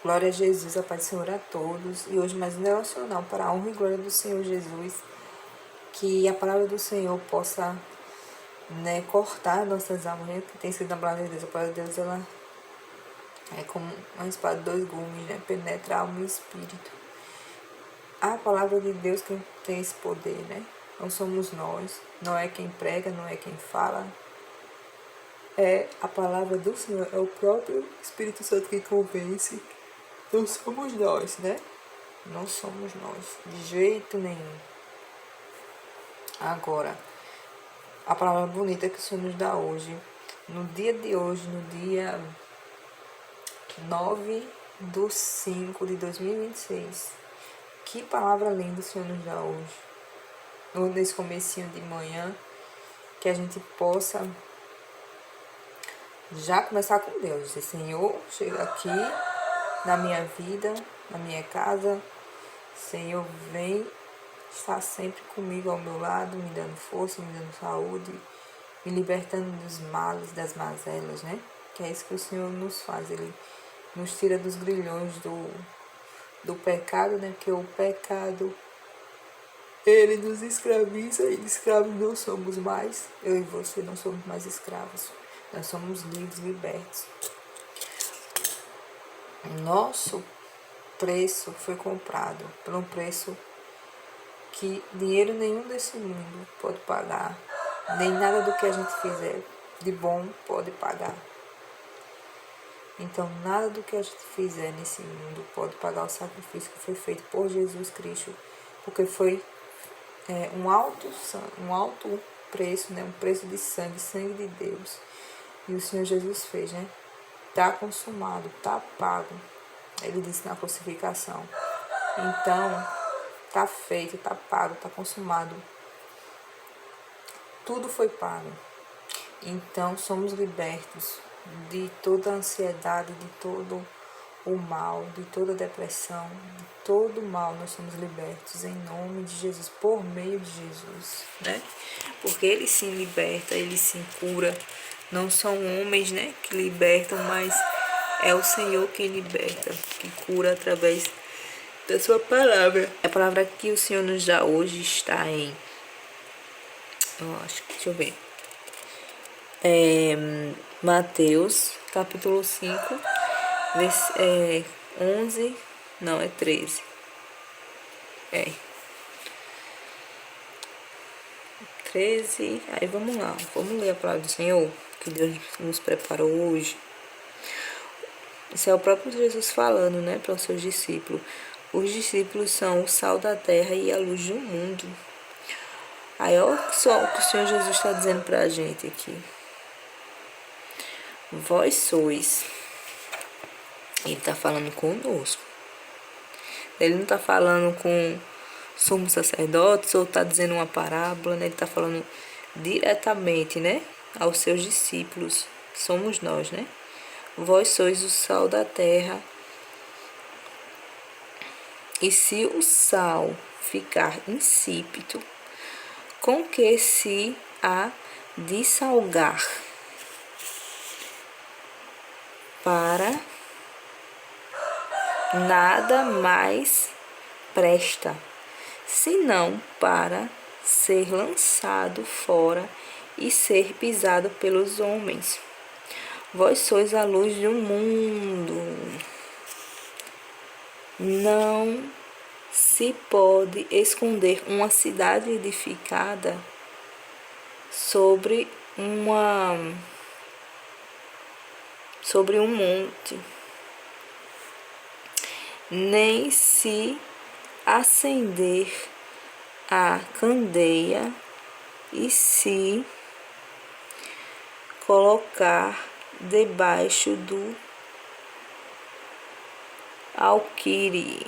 Glória a Jesus, a paz do Senhor a todos. E hoje mais um devocional para a honra e glória do Senhor Jesus. Que a palavra do Senhor possa cortar nossas almas, que tem sido a palavra de Deus. A palavra de Deus ela é como uma espada de dois gumes, penetra alma e espírito. A palavra de Deus que tem esse poder, Não somos nós, não é quem prega, não é quem fala. É a palavra do Senhor, é o próprio Espírito Santo que convence. Não somos nós, Não somos nós, de jeito nenhum. Agora, a palavra bonita que o Senhor nos dá hoje, no dia de hoje, no dia 9/5/2026. Que palavra linda o Senhor nos dá hoje. Nesse comecinho de manhã, que a gente possa já começar com Deus. Dizer, Senhor, chega aqui na minha vida, na minha casa. Senhor, vem estar sempre comigo ao meu lado, me dando força, me dando saúde, me libertando dos males, das mazelas, Que é isso que o Senhor nos faz. Ele nos tira dos grilhões do pecado, Porque o pecado, ele nos escraviza, e escravos não somos mais. Eu e você não somos mais escravos. Nós somos livres, libertos. Nosso preço foi comprado por um preço que dinheiro nenhum desse mundo pode pagar, nem nada do que a gente fizer de bom pode pagar. Então, nada do que a gente fizer nesse mundo pode pagar o sacrifício que foi feito por Jesus Cristo, porque foi um alto preço, um preço de sangue de Deus. E o Senhor Jesus fez, Tá consumado, tá pago. Ele disse na crucificação. Então, tá feito, tá pago, tá consumado. Tudo foi pago. Então, somos libertos de toda a ansiedade, de todo o mal, de toda a depressão, de todo o mal. Nós somos libertos em nome de Jesus, por meio de Jesus, Porque Ele sim liberta, Ele sim cura. Não são homens, que libertam, mas é o Senhor que liberta, que cura através da sua palavra. A palavra que o Senhor nos dá hoje está em... deixa eu ver. Mateus, capítulo 5, 11, não, é 13. 13, aí vamos lá, vamos ler a palavra do Senhor, que Deus nos preparou hoje. Isso é o próprio Jesus falando, para os seus discípulos. Os discípulos são o sal da terra e a luz do mundo. Aí olha só o que o Senhor Jesus está dizendo para a gente aqui. Vós sois. Ele está falando conosco. Ele não está falando com sumos sacerdotes ou está dizendo uma parábola, Ele está falando diretamente, aos seus discípulos, que somos nós, Vós sois o sal da terra. E se o sal ficar insípido, com que se há de salgar? Para nada mais presta, senão para ser lançado fora e ser pisado pelos homens. Vós sois a luz do mundo. Não se pode esconder uma cidade edificada sobre um monte, nem se acender a candeia e se colocar debaixo do alqueire.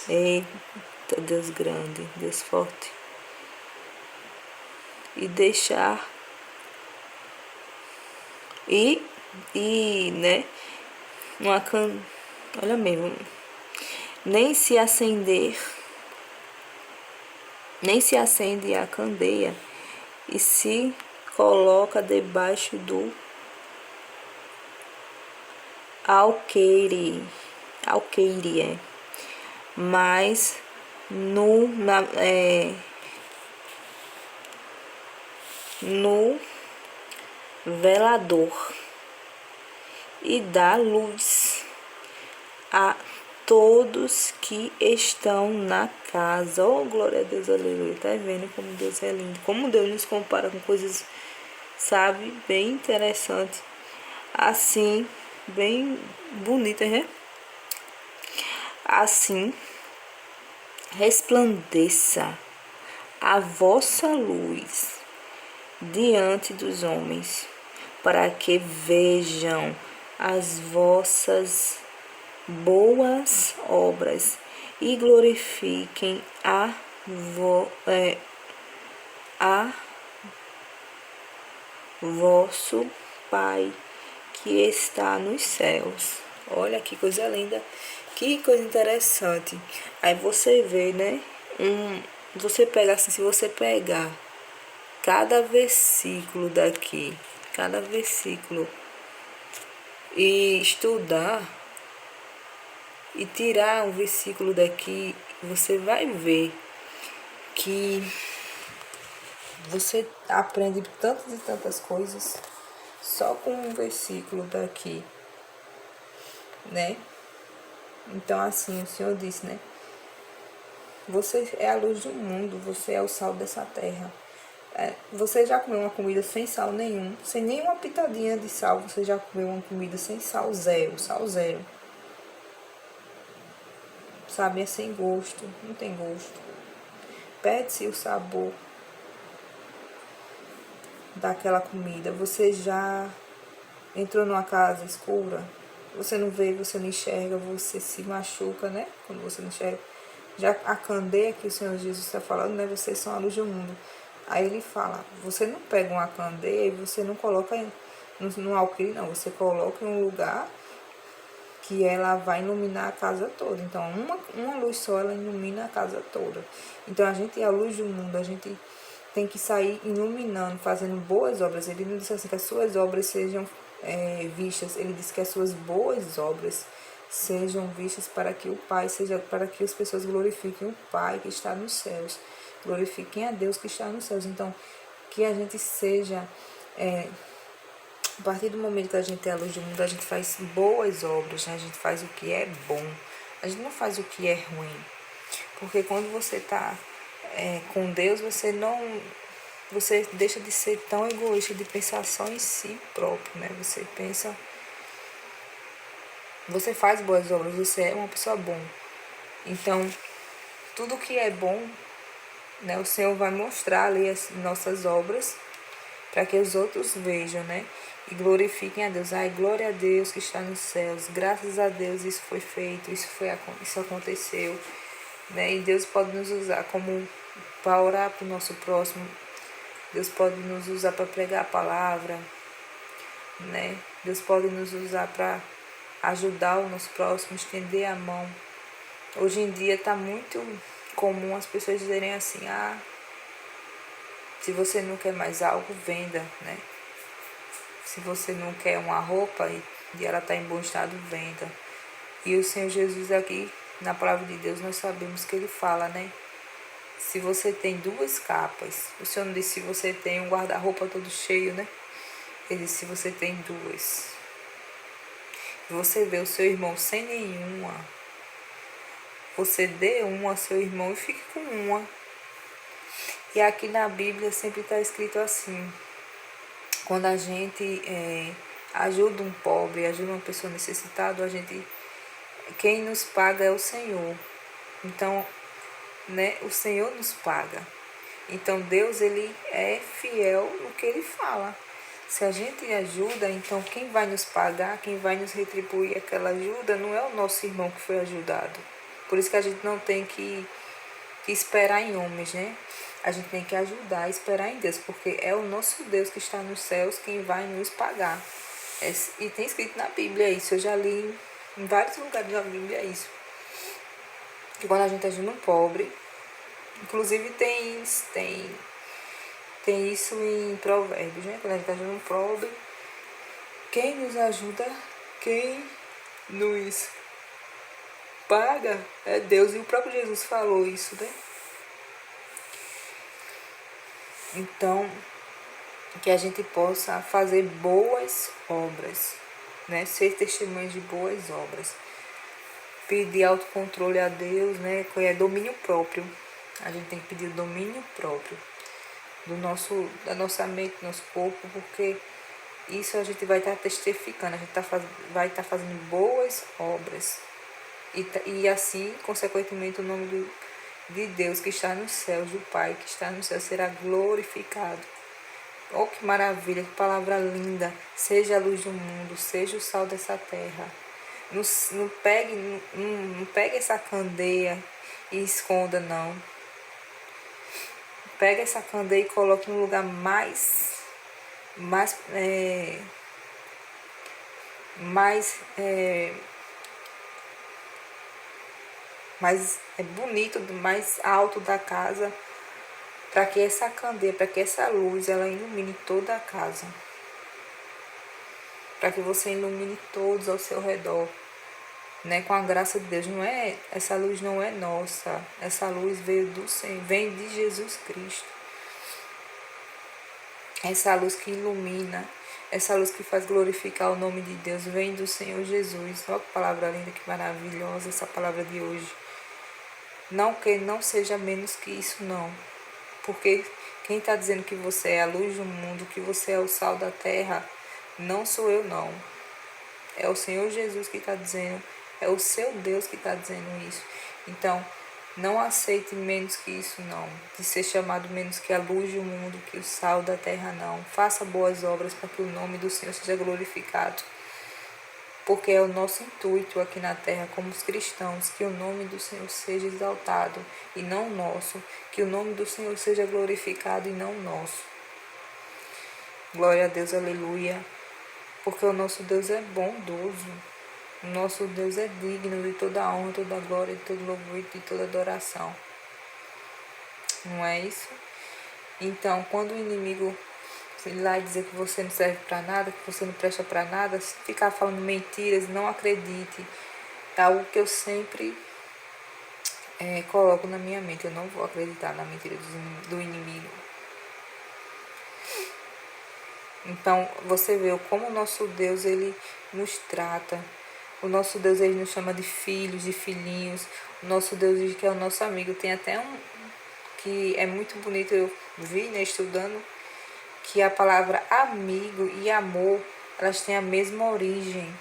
Eita, Deus grande, Deus forte. E deixar olha mesmo, nem se acende a candeia e se coloca debaixo do alqueire, alqueire é, mas no velador e dá luz a todos que estão na casa. Oh, glória a Deus, aleluia. Tá vendo como Deus é lindo? Como Deus nos compara com coisas, sabe, bem interessante. Assim, bem bonita, né? Assim, resplandeça a vossa luz diante dos homens, para que vejam as vossas boas obras e glorifiquem a vosso Pai que está nos céus. Olha que coisa linda, que coisa interessante. Aí você vê, né? Você pega assim, se você pegar cada versículo daqui, cada versículo, e estudar e tirar um versículo daqui, você vai ver que você aprende tantas e tantas coisas só com um versículo daqui, né? Então, assim, o Senhor disse, né? Você é a luz do mundo, você é o sal dessa terra. Você já comeu uma comida sem sal nenhum, sem nenhuma pitadinha de sal? Você já comeu uma comida sem sal zero, sal zero? Sabe, é sem gosto, não tem gosto. Perde-se o sabor daquela comida. Você já entrou numa casa escura? Você não vê, você não enxerga, você se machuca, né? Quando você não enxerga. Já a candeia que o Senhor Jesus está falando, né? Vocês são a luz do mundo. Aí ele fala, você não pega uma candeia e você não coloca no alqueire, não. Você coloca em um lugar que ela vai iluminar a casa toda. Então, uma luz só, ela ilumina a casa toda. Então, a gente é a luz do mundo, a gente tem que sair iluminando, fazendo boas obras. Ele não disse assim que as suas obras sejam vistas, ele disse que as suas boas obras sejam vistas para que o Pai seja, para que as pessoas glorifiquem o Pai que está nos céus, glorifiquem a Deus que está nos céus. Então, que a gente seja a partir do momento que a gente é a luz do mundo, a gente faz boas obras, né? A gente faz o que é bom, a gente não faz o que é ruim. Porque quando você está com Deus, você deixa de ser tão egoísta, de pensar só em si próprio, né? Você faz boas obras, você é uma pessoa boa. Então, tudo que é bom, né? O Senhor vai mostrar ali as nossas obras para que os outros vejam, né? E glorifiquem a Deus. Ai, glória a Deus que está nos céus. Graças a Deus isso foi feito, isso aconteceu, né? E Deus pode nos usar como para orar para o nosso próximo. Deus pode nos usar para pregar a palavra, né? Deus pode nos usar para ajudar o nosso próximo, estender a mão. Hoje em dia está muito comum as pessoas dizerem assim, se você não quer mais algo, venda, né? Se você não quer uma roupa e ela está em bom estado, venda. E o Senhor Jesus aqui, na palavra de Deus, nós sabemos que ele fala, né? Se você tem duas capas, o Senhor não disse se você tem um guarda-roupa todo cheio, né? Ele disse se você tem duas. Você vê o seu irmão sem nenhuma, você dê uma ao seu irmão e fique com uma. E aqui na Bíblia sempre está escrito assim, quando a gente ajuda um pobre, ajuda uma pessoa necessitada, quem nos paga é o Senhor. Então, né, o Senhor nos paga. Então Deus, ele é fiel no que ele fala. Se a gente ajuda, então quem vai nos pagar, quem vai nos retribuir aquela ajuda não é o nosso irmão que foi ajudado. Por isso que a gente não tem que esperar em homens, né? A gente tem que ajudar, esperar em Deus, porque é o nosso Deus que está nos céus quem vai nos pagar. E tem escrito na Bíblia isso, eu já li em vários lugares da Bíblia isso. Que quando a gente ajuda um pobre, inclusive tem isso em Provérbios, né? Quando a gente ajuda um pobre, quem nos ajuda, quem nos paga é Deus, e o próprio Jesus falou isso, né? Então, que a gente possa fazer boas obras, né? Ser testemunhas de boas obras. Pedir autocontrole a Deus, né? Que é domínio próprio. A gente tem que pedir o domínio próprio da nossa mente, do nosso corpo, porque isso a gente vai estar testificando, a gente vai estar fazendo boas obras. E assim, consequentemente, o nome de Deus que está nos céus, do Pai que está nos céus, será glorificado. Oh, que maravilha, que palavra linda. Seja a luz do mundo, seja o sal dessa terra. Não pegue essa candeia e esconda, não. Pega essa candeia e coloque no lugar mais bonito, mais alto da casa, para que essa candeia, para que essa luz, ela ilumine toda a casa, para que você ilumine todos ao seu redor, né? Com a graça de Deus. Essa luz não é nossa, essa luz veio do Senhor, vem de Jesus Cristo. Essa luz que ilumina, essa luz que faz glorificar o nome de Deus, vem do Senhor Jesus. Olha que palavra linda, que maravilhosa essa palavra de hoje. Não que não seja menos que isso, não. Porque quem está dizendo que você é a luz do mundo, que você é o sal da terra, não sou eu, não. É o Senhor Jesus que está dizendo, é o seu Deus que está dizendo isso. Então, não aceite menos que isso, não. De ser chamado menos que a luz do mundo, que o sal da terra, não. Faça boas obras para que o nome do Senhor seja glorificado. Porque é o nosso intuito aqui na terra, como os cristãos, que o nome do Senhor seja exaltado e não o nosso. Que o nome do Senhor seja glorificado e não o nosso. Glória a Deus, aleluia. Porque o nosso Deus é bondoso. O nosso Deus é digno de toda a honra, toda a glória, de todo louvor e de toda adoração. Não é isso? Então, quando o inimigo ir lá e dizer que você não serve para nada, que você não presta para nada, se ficar falando mentiras, não acredite. É algo que eu sempre coloco na minha mente. Eu não vou acreditar na mentira do inimigo. Então, você vê como o nosso Deus, ele nos trata. O nosso Deus, ele nos chama de filhos, de filhinhos. O nosso Deus diz que é o nosso amigo. Tem até que é muito bonito, eu vi, né, estudando, que a palavra amigo e amor, elas têm a mesma origem.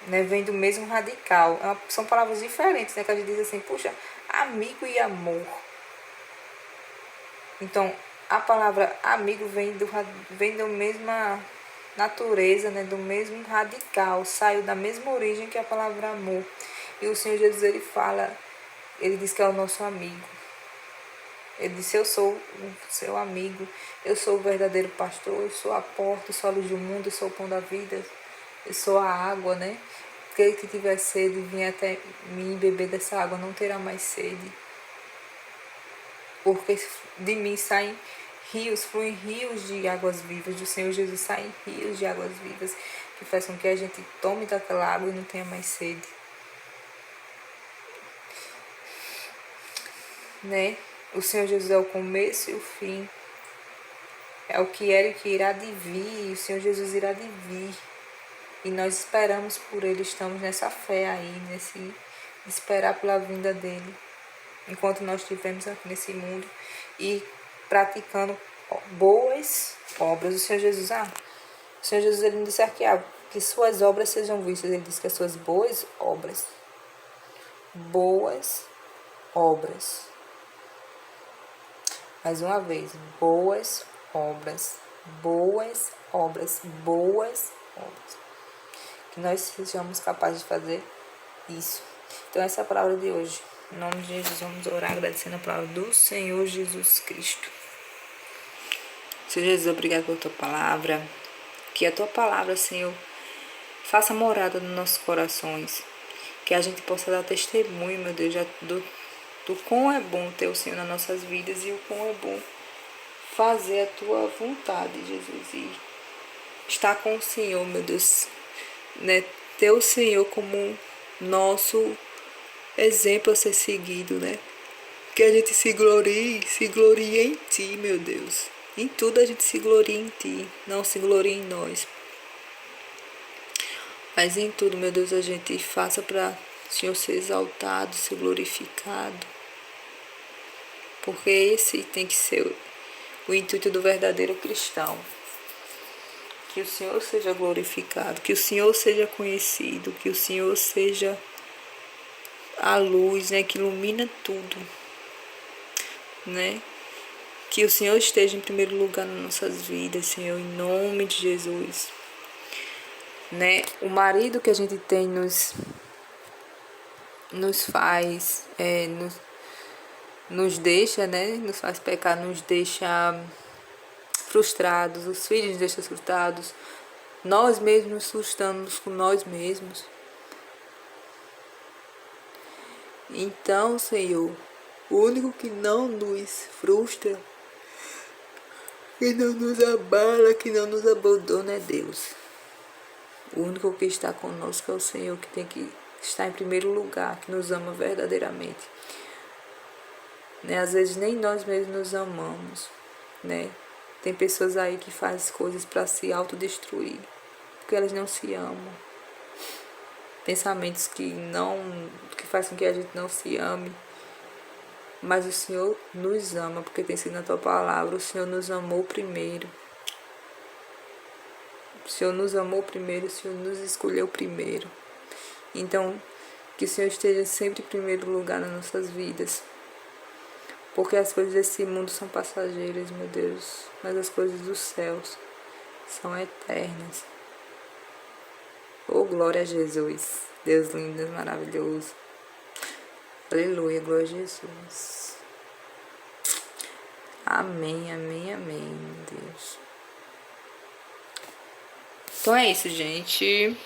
Né, vem do mesmo radical. São palavras diferentes, né, que a gente diz assim, puxa, amigo e amor. Então, a palavra amigo vem da mesma natureza, né, do mesmo radical, saiu da mesma origem que a palavra amor. E o Senhor Jesus, ele diz que é o nosso amigo. Ele disse, eu sou o seu amigo, eu sou o verdadeiro pastor, eu sou a porta, eu sou a luz do mundo, eu sou o pão da vida, eu sou a água, né? Aquele que tiver sede, vinha até mim beber dessa água, não terá mais sede. Porque de mim saem rios, fluem rios de águas vivas, do Senhor Jesus saem rios de águas vivas, que faz com que a gente tome daquela água e não tenha mais sede. Né? O Senhor Jesus é o começo e o fim. É o que era e o que irá de vir. O Senhor Jesus irá de vir. E nós esperamos por Ele. Estamos nessa fé aí, nesse esperar pela vinda dEle. Enquanto nós estivermos aqui nesse mundo e praticando boas obras. O Senhor Jesus, ele disse aqui, que suas obras sejam vistas. Ele disse que as suas boas obras. Boas obras. Mais uma vez, boas obras, boas obras, boas obras. Que nós sejamos capazes de fazer isso. Então, essa é a palavra de hoje. Em nome de Jesus, vamos orar agradecendo a palavra do Senhor Jesus Cristo. Senhor Jesus, obrigado pela tua palavra. Que a tua palavra, Senhor, faça morada nos nossos corações. Que a gente possa dar testemunho, meu Deus, do quão é bom ter o Senhor nas nossas vidas e o quão é bom fazer a tua vontade, Jesus, e estar com o Senhor, meu Deus, né, ter o Senhor como nosso exemplo a ser seguido, né? Que a gente se glorie em Ti, meu Deus. Em tudo a gente se gloria em Ti, não se gloria em nós. Mas em tudo, meu Deus, a gente faça para o Senhor ser exaltado, ser glorificado. Porque esse tem que ser o intuito do verdadeiro cristão. Que o Senhor seja glorificado, que o Senhor seja conhecido, que o Senhor seja a luz, né, que ilumina tudo, né? Que o Senhor esteja em primeiro lugar nas nossas vidas, Senhor, em nome de Jesus. Né? O marido que a gente tem nos faz, nos deixa, né? Nos faz pecar, nos deixa frustrados, os filhos nos deixam frustrados, nós mesmos nos frustramos com nós mesmos. Então, Senhor, o único que não nos frustra, que não nos abala, que não nos abandona é Deus. O único que está conosco é o Senhor, que tem que estar em primeiro lugar, que nos ama verdadeiramente. Né? Às vezes nem nós mesmos nos amamos, né? Tem pessoas aí que fazem coisas para se autodestruir, porque elas não se amam. Pensamentos que fazem com que a gente não se ame. Mas o Senhor nos ama, porque tem sido na Tua palavra, o Senhor nos amou primeiro. O Senhor nos amou primeiro, o Senhor nos escolheu primeiro. Então, que o Senhor esteja sempre em primeiro lugar nas nossas vidas. Porque as coisas desse mundo são passageiras, meu Deus, mas as coisas dos céus são eternas. Oh, glória a Jesus, Deus lindo, Deus maravilhoso. Aleluia, glória a Jesus. Amém, amém, amém, meu Deus. Então é isso, gente.